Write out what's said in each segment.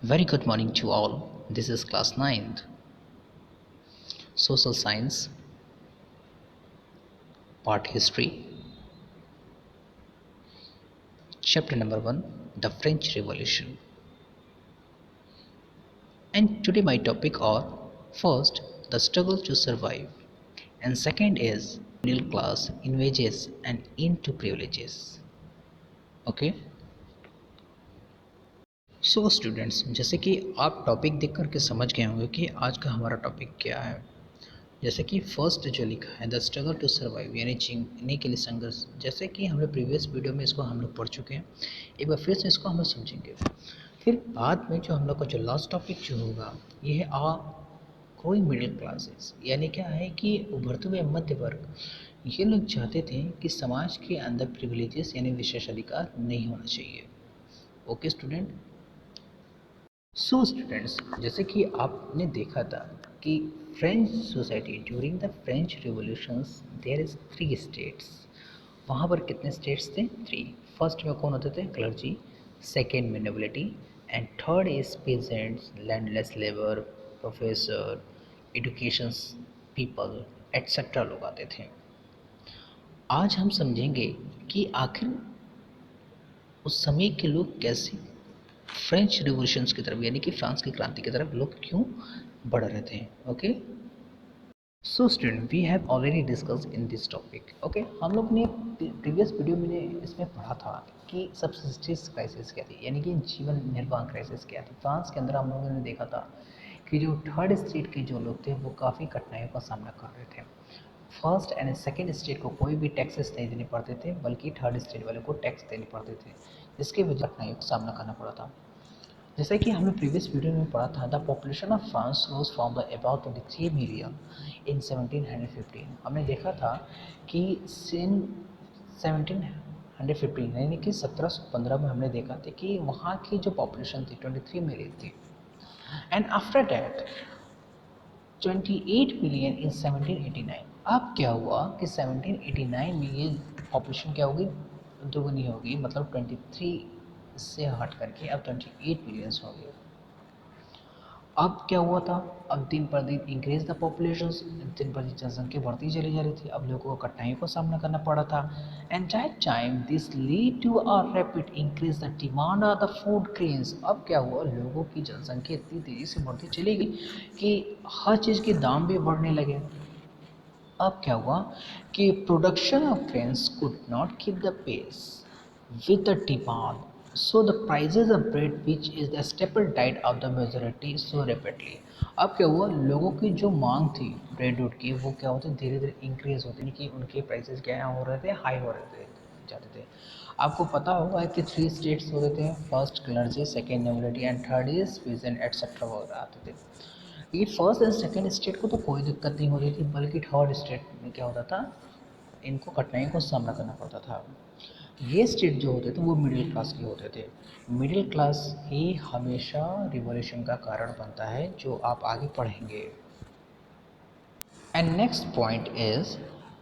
Very good morning to all. This is class 9th, Social Science, Part History, Chapter number 1, The French Revolution. And today my topic are first, the struggle to survive, and second is middle class in wages and into privileges. Okay? So students, जैसे कि आप topic देख करके समझ गए होंगे कि आज का हमारा टॉपिक क्या है। जैसे कि फर्स्ट जो लिखा है द स्ट्रगल टू सर्वाइव यानी जीने के लिए संघर्ष, जैसे कि हम लोग प्रीवियस वीडियो में इसको हम लोग पढ़ चुके हैं। एक बार फिर से इसको हम लोग समझेंगे। फिर बाद में जो हम लोग का जो लास्ट टॉपिक जो होगा ये है आ ग्रोइंग मिडिल क्लासेस, यानी क्या है कि उभरते हुए मध्य वर्ग। ये लोग चाहते थे कि समाज के अंदर प्रिविलेजेस यानी विशेषाधिकार नहीं होना चाहिए। Okay student. सो स्टूडेंट्स, जैसे कि आपने देखा था कि French society during the French revolutions there is 3 states. वहाँ पर कितने स्टेट्स थे? 3। फर्स्ट में कौन होते थे? क्लर्जी। सेकेंड में nobility. And third is pageants, landless labour, professor, education people etcetera लोग आते थे। आज हम समझेंगे कि आखिर उस समय के लोग कैसे फ्रेंच रिवॉल्यूशंस की तरफ यानी कि फ्रांस की क्रांति की तरफ लोग क्यों बढ़ रहे थे। Okay, so student we have already discuss in this topic. Okay, हम लोग ने प्रीवियस वीडियो में इसमें पढ़ा था कि सबसिस्टेंस क्राइसिस क्या थी, यानी कि जीवन निर्वाह क्राइसिस क्या थी। फ्रांस के अंदर हम लोगों ने देखा था कि जो थर्ड स्टेट के जो लोग थे वो काफ़ी कठिनाइयों का सामना कर रहे थे। फर्स्ट एंड सेकेंड स्टेट को कोई भी टैक्सेस नहीं देने पड़ते थे, बल्कि थर्ड स्टेट वाले को टैक्स देने पड़ते थे, जिसकी वजह कठिनाइयों का सामना करना पड़ा था। जैसे कि हमने प्रीवियस वीडियो में पढ़ा था the population of France rose from the about 23 million in 1715। हमने देखा था कि सिन 1715 यानी कि 1715 में हमने देखा था कि वहाँ की जो पॉपुलेशन थी 23 मिलियन थी। And after that 28 million in 1789। अब क्या हुआ कि 1789 में ये पॉपुलेशन क्या होगी? दोगुनी होगी, मतलब 23 से हट करके अब 28 मिलियंस हो गए। अब क्या हुआ था? अब दिन पर दिन इंक्रीज द पॉपुलेशन, दिन पर दिन जनसंख्या बढ़ती चली जा रही थी। अब लोगों को कठिनाइयों का सामना करना पड़ा था। And that time this lead to a rapid increase the demand of the food grains. अब क्या हुआ? लोगों की जनसंख्या इतनी तेज़ी से बढ़ती चली गई कि हर चीज़ के दाम भी बढ़ने लगे। अब क्या हुआ कि production of grains could not keep the pace with the demand, so the prices of bread, which is the staple diet of the majority, so rapidly। अब क्या हुआ? लोगों की जो मांग थी ब्रेड वुड की वो क्या होती धीरे धीरे इंक्रीज होती, कि उनके प्राइसेस क्या हो रहे थे? हाई हो रहे थे, जाते थे। आपको पता होगा कि 3 स्टेट्स होते थे, first clergy, second nobility and third is peasant etcetera वगैरह आते थे। ये फर्स्ट एंड सेकेंड स्टेट को तो कोई दिक्कत नहीं होती थी, बल्कि थर्ड स्टेट में क्या होता था? इनको कठिनाइयों का सामना करना पड़ता था। ये स्टेट जो होते थे वो मिडिल क्लास के होते थे। मिडिल क्लास ही हमेशा रिवॉल्यूशन का कारण बनता है, जो आप आगे पढ़ेंगे। And next point is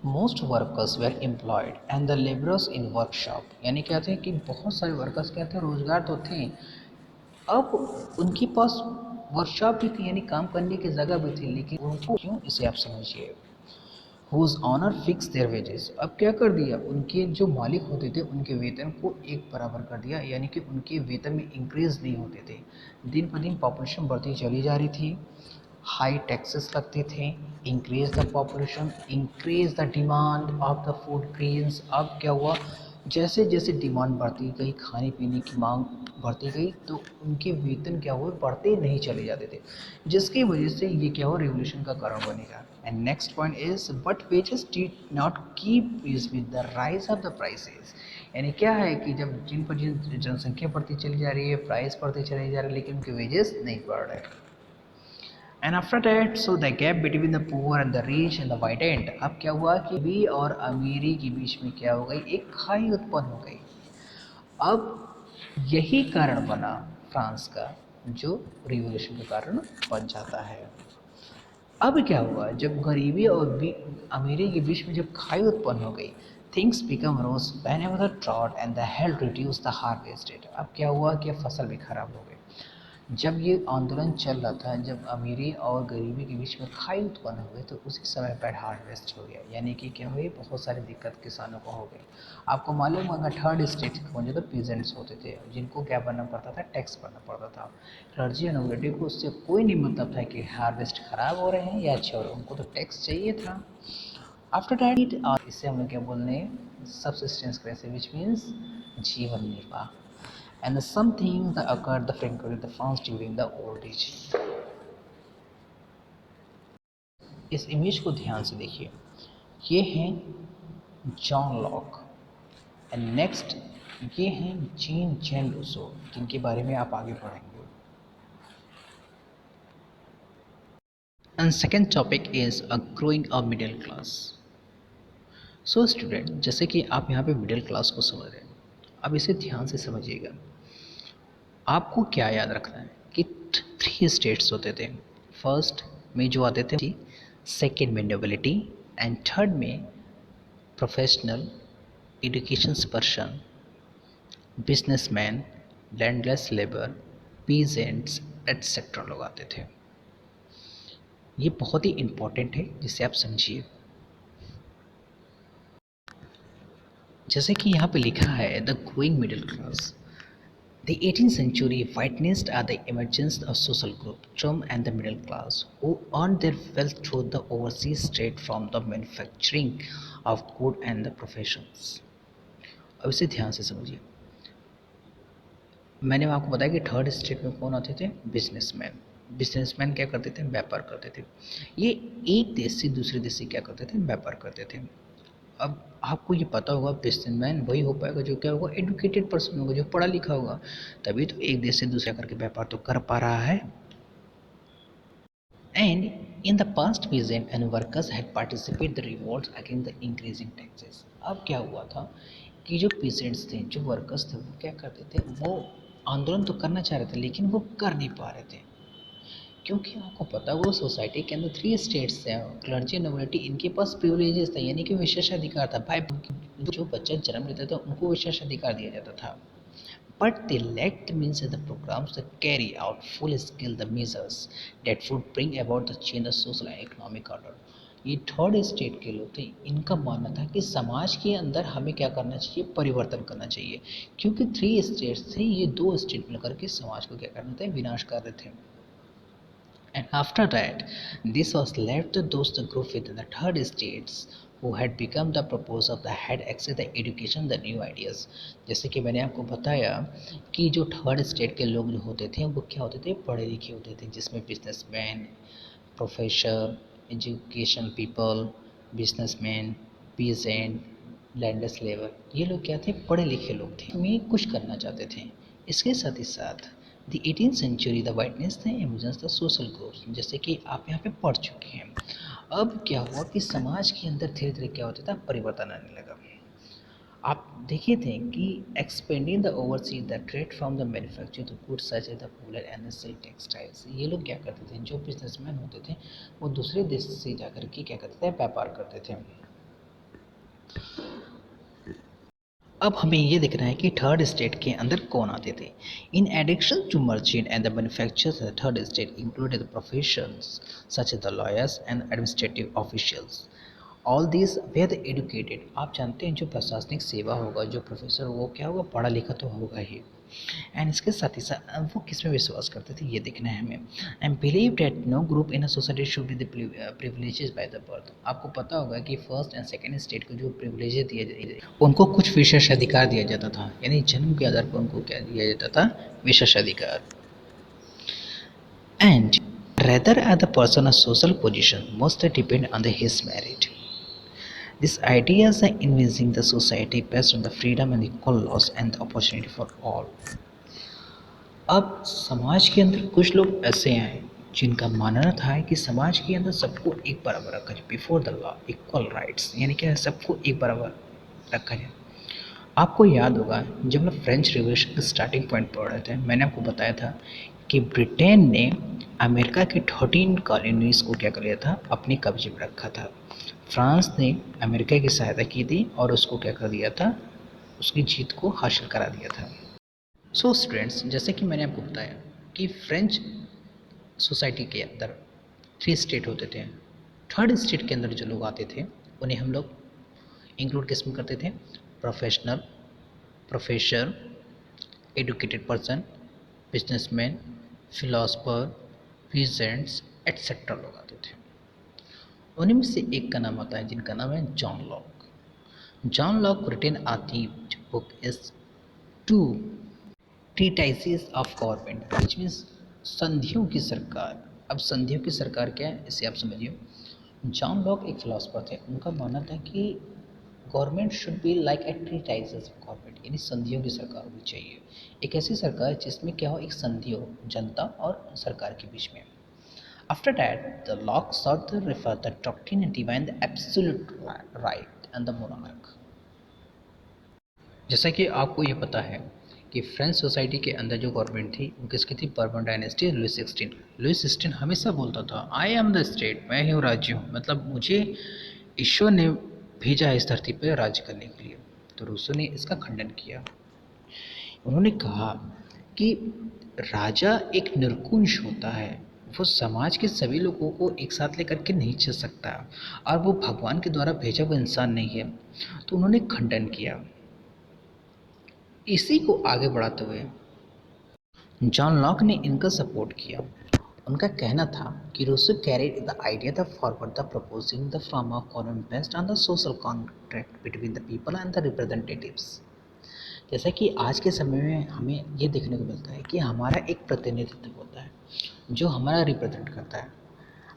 most workers were employed and the labourers in workshop. यानी क्या थे कि बहुत सारे वर्कर्स क्या थे? रोजगार तो थे, अब उनके पास वर्कशॉप भी थी, यानी काम करने की जगह भी थी, लेकिन उनको क्यों, इसे आप समझिए। Whose owner fix their wages. अब क्या कर दिया? उनके जो मालिक होते थे उनके वेतन को एक बराबर कर दिया, यानी कि उनके वेतन में इंक्रीज नहीं होते थे। दिन पर दिन पॉपुलेशन बढ़ती चली जा रही थी, हाई टैक्सेस लगते थे, increase the population, increase the demand of the food grains. अब क्या हुआ? जैसे जैसे डिमांड बढ़ती गई, खाने पीने की मांग बढ़ती गई, तो उनके वेतन क्या हुए? बढ़ते नहीं चले जाते थे, जिसकी वजह से ये क्या हो? रिवोल्यूशन का कारण बनेगा। And next point is but wages did not keep pace with the rise of the prices. यानी क्या है कि जब दिन पर दिन जनसंख्या बढ़ती चली जा रही है, प्राइस बढ़ते चले जा रहे हैं, लेकिन उनके वेजेस नहीं बढ़ रहे। And after that so the gap between the poor and the rich and the widened. अब क्या हुआ कि भी और अमीरी के बीच में क्या हो गई? एक खाई उत्पन्न हो गई। अब यही कारण बना फ्रांस का, जो रिवॉल्यूशन का कारण बन जाता है। अब क्या हुआ? जब गरीबी और अमीरी के बीच में जब खाई उत्पन्न हो गई, things become rose whenever the drought and the hell reduce the harvest rate। अब क्या हुआ कि फसल भी खराब हो गई। जब ये आंदोलन चल रहा था, जब अमीरी और गरीबी के बीच में खाई उत्पन्न हुई, तो उसी समय पर हार्वेस्ट हो गया, यानी कि क्या हुई, बहुत सारी दिक्कत किसानों को हो गई। आपको मालूम होगा थर्ड स्टेट कौन जो तो पीजेंट्स होते थे, जिनको क्या भरना पड़ता था, टैक्स भरना पड़ता था। क्लर्जी और नोबिलिटी को उससे कोई नहीं मतलब था कि हार्वेस्ट खराब हो रहे हैं या अच्छे हो रहे हैं, उनको तो टैक्स चाहिए था। आफ्टर दैट इससे हम लोग क्या बोल रहे हैं, सबसिस्टेंस क्राइसिस, विच मीन्स जीवन निर्वाह, and something that occurred the frequently the fast during the old age। इस इमेज को ध्यान से देखिए, ये हैं जॉन लॉक, एंड नेक्स्ट ये हैं जीन जेन रूसो, जिनके बारे में आप आगे पढ़ेंगे। And second topic is a growing a middle class. So student, जैसे कि आप यहाँ पे मिडिल क्लास को समझ रहे हैं, अब इसे ध्यान से समझिएगा। आपको क्या याद रखना है कि 3 स्टेट्स होते थे। फर्स्ट में जो आते थे, सेकेंड में नोबिलिटी, एंड थर्ड में professional, education person, businessman, landless labour, peasants etcetera लोग आते थे। ये बहुत ही इम्पोर्टेंट है, जिसे आप समझिए। जैसे कि यहाँ पे लिखा है the growing middle class. The 18th century witnessed the emergence of social group, term and the middle class, who earned their wealth through the overseas trade from the manufacturing of goods and the professions। अब इसे ध्यान से समझिए। मैंने आपको बताया कि third state में कौन आते थे, बिजनेसमैन। बिजनेसमैन क्या करते थे, व्यापार करते थे। ये एक देश से दूसरे देश से क्या करते थे, व्यापार करते थे। अब आपको ये पता होगा, बिजनेसमैन वही हो पाएगा जो क्या होगा, एडुकेटेड पर्सन होगा, जो पढ़ा लिखा होगा, तभी तो एक देश से दूसरे करके व्यापार तो कर पा रहा है। And in the past peasant and workers had participate the revolts against the increasing taxes. अब क्या हुआ था कि जो पीजेंट्स थे, जो वर्कर्स थे, वो क्या करते थे, वो आंदोलन तो करना चाह रहे थे, लेकिन वो कर नहीं पा रहे थे, क्योंकि आपको पता वो सोसाइटी के अंदर 3 स्टेट्स हैं, क्लर्जी नोबिलिटी, इनके पास प्रिविलेजेस था, यानी कि विशेषाधिकार था। भाई, जो बच्चा जन्म लेता था उनको विशेषाधिकार दिया जाता था। But they lacked the means and the programs to carry out full scale the measures that would bring about the change of social and economic order। ये थर्ड स्टेट के लोग थे, इनका मानना था कि समाज के अंदर हमें क्या करना चाहिए, परिवर्तन करना चाहिए, क्योंकि 3 स्टेट्स थे, ये 2 स्टेट मिलकर के समाज को क्या करना था, विनाश कर रहे थे। And after that, this was left to those the group within the third states who had become the proposal that had access the education the new ideas। जैसे कि मैंने आपको बताया कि जो थर्ड स्टेट के लोग जो होते थे, वो क्या होते थे, पढ़े लिखे होते थे, जिसमें businessman, professor, education people, businessman, peasant, landless labour, ये लोग क्या थे, पढ़े लिखे लोग थे, में कुछ करना चाहते थे। इसके साथ ही साथ the 18th century the witness the emergence the social groups, जैसे कि आप यहाँ पे पढ़ चुके हैं। अब क्या हुआ कि समाज के अंदर धीरे धीरे क्या होता था, परिवर्तन आने लगा। आप देखे थे कि expanding the oversea the trade from the manufacture the goods such as the woollen and the silk textiles. ये लोग क्या करते थे, जो बिजनेसमैन होते थे, वो दूसरे देश से जाकर के क्या करते थे, व्यापार करते थे। अब हमें ये देखना है कि थर्ड स्टेट के अंदर कौन आते थे। In addition to merchant and the manufacturers third estate included the professions such as the lawyers and administrative officials. All this were educated. आप जानते हैं जो प्रशासनिक सेवा होगा, जो प्रोफेसर, वो क्या होगा, पढ़ा लिखा तो होगा ही। एंड इसके साथ ही साथ वो किस में विश्वास करते थे, ये देखना है हमें। And believe that no group in a society should be the privileges by the birth. आपको पता होगा कि फर्स्ट एंड सेकेंड स्टेट को जो प्रिविलेजेस दिए जाते, उनको कुछ विशेष अधिकार दिया जाता था, यानी जन्म के आधार पर उनको क्या दिया जाता था, विशेष अधिकार। And rather as the person of social position must depend on his merit। This idea is envisaging the society based on the freedom and equal laws and the opportunity for all। अब समाज के अंदर कुछ लोग ऐसे हैं जिनका मानना था कि समाज के अंदर सबको एक बराबर रखा जाए, before the law equal rights, यानी क्या है, सबको एक बराबर रखा जाए। आपको याद होगा जब हम फ्रेंच रिवॉल्यूशन के स्टार्टिंग पॉइंट पर रहे थे, मैंने आपको बताया था कि ब्रिटेन ने अमेरिका के 13 कॉलोनीज को क्या कर लिया था, अपने कब्जे में रखा था। फ्रांस ने अमेरिका की सहायता की थी और उसको क्या कर दिया था, उसकी जीत को हासिल करा दिया था। सो स्टूडेंट्स, जैसे कि मैंने आपको बताया कि फ्रेंच सोसाइटी के अंदर 3 स्टेट होते थे। थर्ड स्टेट के अंदर जो लोग आते थे उन्हें हम लोग इंक्लूड किसमें करते थे? Professional, professor, educated person, businessman, philosopher, peasants etcetera लोग आते थे। उन्हीं में से एक का नाम आता है जिनका नाम है John Locke. John Locke written a thief book is two treatises of government which means संधियों की सरकार। अब संधियों की सरकार क्या है इसे आप समझिए। जॉन लॉक एक फिलोसफर थे, उनका मानना था कि government should be like a treatises of government, यानी संधियों की सरकार होनी चाहिए। एक ऐसी सरकार जिसमें क्या हो, एक संधि हो जनता और सरकार के बीच में। After that, the Locke sought to refer the doctrine and divine the absolute right and the monarch. जैसा कि आपको ये पता है कि फ्रेंच सोसाइटी के अंदर जो गवर्नमेंट थी वो किसकी थी? Bourbon dynasty, Louis 16। लुइस 16 हमेशा बोलता था आई एम द स्टेट, मैं ही राज्य हूँ, मतलब मुझे ईश्वर ने भेजा है इस धरती पर राज्य करने के लिए। तो रूसो ने इसका खंडन किया। उन्होंने कहा कि राजा एक निरकुंश होता है, वो समाज के सभी लोगों को एक साथ लेकर के नहीं चल सकता और वो भगवान के द्वारा भेजा हुआ इंसान नहीं है। तो उन्होंने खंडन किया। इसी को आगे बढ़ाते हुए जॉन लॉक ने इनका सपोर्ट किया। उनका कहना था कि Rousseau carried the idea the forward the proposing the form of government based on the social contract between the people and the representatives. जैसा कि आज के समय में हमें ये देखने को मिलता है कि हमारा एक प्रतिनिधित्व होता है जो हमारा रिप्रेजेंट करता है।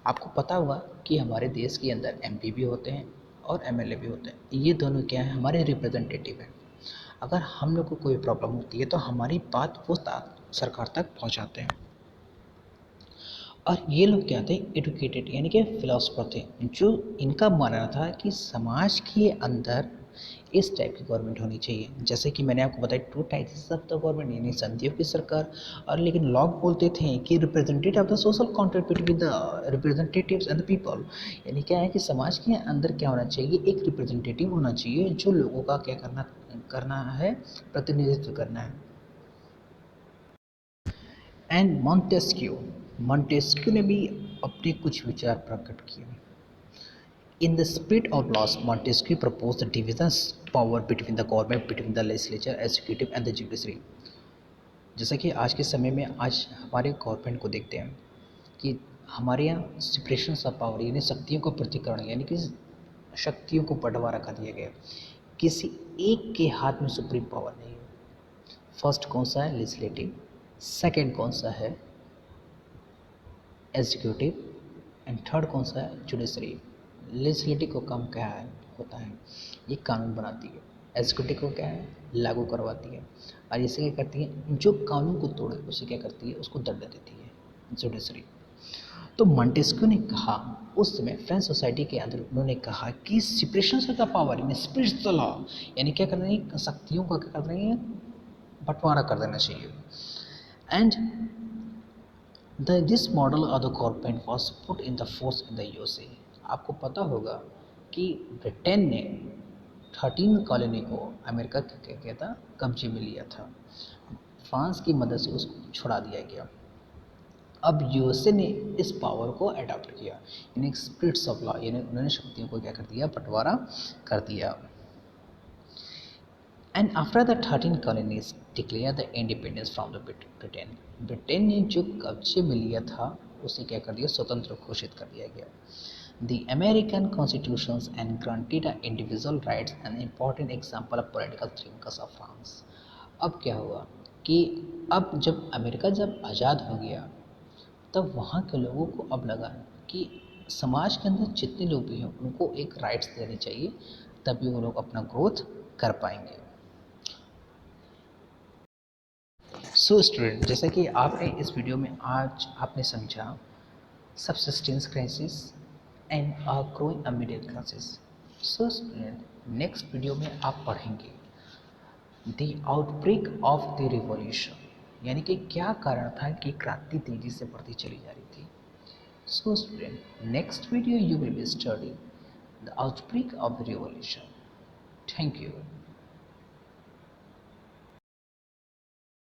आपको पता होगा कि हमारे देश के अंदर एमपी भी होते हैं और एमएलए भी होते हैं। ये दोनों क्या है? हमारे रिप्रेजेंटेटिव हैं। अगर हम लोग को कोई प्रॉब्लम होती है तो हमारी बात वो सरकार तक पहुंचाते हैं। और ये लोग क्या थे? एडुकेटेड यानी कि फिलोसफर थे, जो इनका मानना था कि समाज के अंदर इस टाइप की गवर्नमेंट होनी चाहिए। जैसे कि मैंने आपको बताया two types of the government, यानी संधियों की सरकार। और लेकिन लॉक बोलते थे कि representative of the social contract between the representatives and the people. यानी क्या है कि समाज के अंदर क्या होना चाहिए? एक रिप्रेजेंटेटिव होना चाहिए जो लोगों का क्या करना करना है, प्रतिनिधित्व करना है। एंड मॉन्टेस्क्यू ने भी अपने कुछ विचार प्रकट किए। In the spirit of laws, Montesquieu proposed the divisions power between the government, between the legislature, executive and the judiciary. जैसा कि आज के समय में आज हमारे गवर्नमेंट को देखते हैं कि हमारे यहाँ सेपरेशन ऑफ पावर यानी शक्तियों का पृथक्करण, यानी कि शक्तियों को बंटवारा कर दिया गया। किसी एक के हाथ में सुप्रीम पावर नहीं है। फर्स्ट कौन सा है? लेजिस्लेटिव। सेकंड कौन सा है? एग्जीक्यूटिव। एंड थर्ड कौन सा है? जुडिशरी। लेजिस्लेटिव को काम क्या है होता है? ये कानून बनाती है। एग्जीक्यूटिव को क्या है? लागू करवाती है। और इसे क्या करती है? जो कानून को तोड़े उसे क्या करती है? उसको दंड देती है, जुडिशरी। तो मॉन्टेस्क्यू ने कहा उस समय फ्रेंच सोसाइटी के अंदर, उन्होंने कहा कि separation of the power in spirit the law, यानी क्या करना है? शक्तियों का क्या करना है? बंटवारा कर देना चाहिए। And this model of the government was put in the force in the USA. आपको पता होगा कि ब्रिटेन ने 13 कॉलोनी को अमेरिका के क्या किया था? कब्जे में लिया था। फ्रांस की मदद से उसको छुड़ा दिया गया। अब यूएसए ने इस पावर को अडॉप्ट किया, यानी स्पिरिट्स ऑफ लॉ, यानी उन्होंने शक्तियों को क्या कर दिया? बंटवारा कर दिया। And after the 13 colonies declare the independence from the Britain. Britain ने जो कब्जे में लिया था उसे क्या कर दिया? स्वतंत्र घोषित कर दिया गया। The American constitutions and granted individual rights, an important example of political thinkers of France. अब क्या हुआ कि अब जब अमेरिका जब आज़ाद हो गया तब वहाँ के लोगों को अब लगा कि समाज के अंदर जितने लोग भी हैं उनको एक राइट्स देने चाहिए, तभी वो लोग अपना ग्रोथ कर पाएंगे। सो स्टूडेंट, जैसा कि आपने इस वीडियो में आज आपने समझा subsistence crisis and growing a middle classes. So student, next video में आप पढ़ेंगे the outbreak of the revolution, यानी कि क्या कारण था कि क्रांति तेजी से बढ़ती चली जा रही थी। So student, next video you will be studying the outbreak of the revolution. Thank you.